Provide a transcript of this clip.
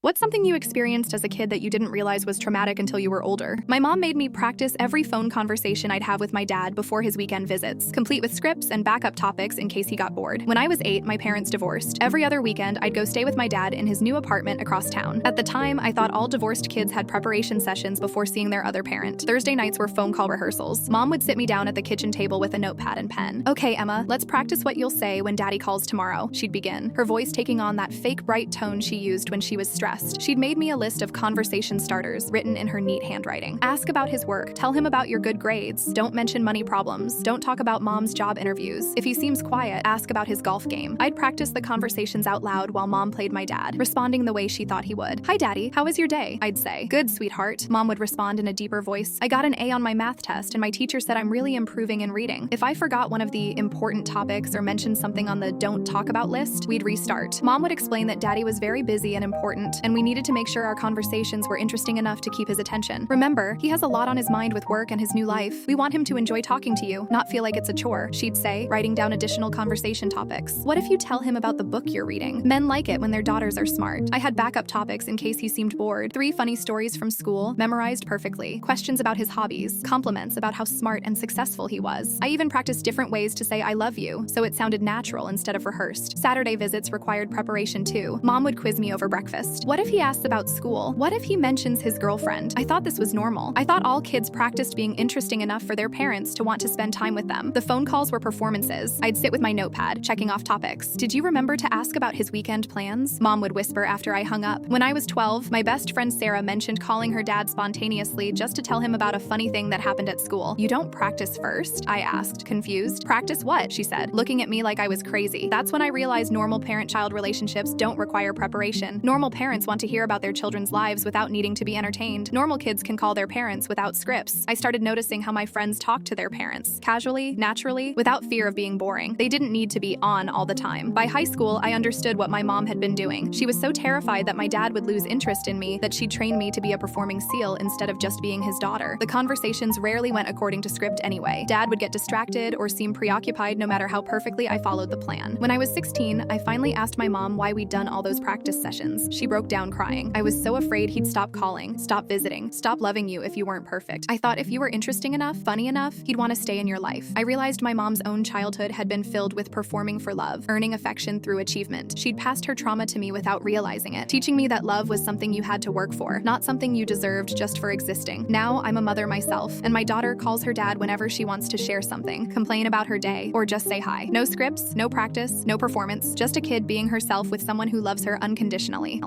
What's something you experienced as a kid that you didn't realize was traumatic until you were older? My mom made me practice every phone conversation I'd have with my dad before his weekend visits, complete with scripts and backup topics in case he got bored. When I was 8, my parents divorced. Every other weekend, I'd go stay with my dad in his new apartment across town. At the time, I thought all divorced kids had preparation sessions before seeing their other parent. Thursday nights were phone call rehearsals. Mom would sit me down at the kitchen table with a notepad and pen. "Okay, Emma, let's practice what you'll say when daddy calls tomorrow," she'd begin, her voice taking on that fake bright tone she used when she was stressed. She'd made me a list of conversation starters written in her neat handwriting. Ask about his work. Tell him about your good grades. Don't mention money problems. Don't talk about mom's job interviews. If he seems quiet, ask about his golf game. I'd practice the conversations out loud while mom played my dad, responding the way she thought he would. "Hi, Daddy. How was your day?" I'd say. "Good, sweetheart." Mom would respond in a deeper voice. "I got an A on my math test, and my teacher said I'm really improving in reading." If I forgot one of the important topics or mentioned something on the don't talk about list, we'd restart. Mom would explain that Daddy was very busy and important, and we needed to make sure our conversations were interesting enough to keep his attention. "Remember, he has a lot on his mind with work and his new life. We want him to enjoy talking to you, not feel like it's a chore," she'd say, writing down additional conversation topics. "What if you tell him about the book you're reading? Men like it when their daughters are smart." I had backup topics in case he seemed bored. 3 funny stories from school, memorized perfectly. Questions about his hobbies. Compliments about how smart and successful he was. I even practiced different ways to say "I love you," so it sounded natural instead of rehearsed. Saturday visits required preparation too. Mom would quiz me over breakfast. "What if he asks about school? What if he mentions his girlfriend?" I thought this was normal. I thought all kids practiced being interesting enough for their parents to want to spend time with them. The phone calls were performances. I'd sit with my notepad, checking off topics. "Did you remember to ask about his weekend plans?" Mom would whisper after I hung up. When I was 12, my best friend Sarah mentioned calling her dad spontaneously just to tell him about a funny thing that happened at school. "You don't practice first?" I asked, confused. "Practice what?" she said, looking at me like I was crazy. That's when I realized normal parent-child relationships don't require preparation. Normal parents want to hear about their children's lives without needing to be entertained. Normal kids can call their parents without scripts. I started noticing how my friends talked to their parents, casually, naturally, without fear of being boring. They didn't need to be on all the time. By high school, I understood what my mom had been doing. She was so terrified that my dad would lose interest in me that she trained me to be a performing seal instead of just being his daughter. The conversations rarely went according to script anyway. Dad would get distracted or seem preoccupied no matter how perfectly I followed the plan. When I was 16, I finally asked my mom why we'd done all those practice sessions. She broke down crying. "I was so afraid he'd stop calling, stop visiting, stop loving you if you weren't perfect. I thought if you were interesting enough, funny enough, he'd want to stay in your life." I realized my mom's own childhood had been filled with performing for love, earning affection through achievement. She'd passed her trauma to me without realizing it, teaching me that love was something you had to work for, not something you deserved just for existing. Now I'm a mother myself, and my daughter calls her dad whenever she wants to share something, complain about her day, or just say hi. No scripts, no practice, no performance, just a kid being herself with someone who loves her unconditionally.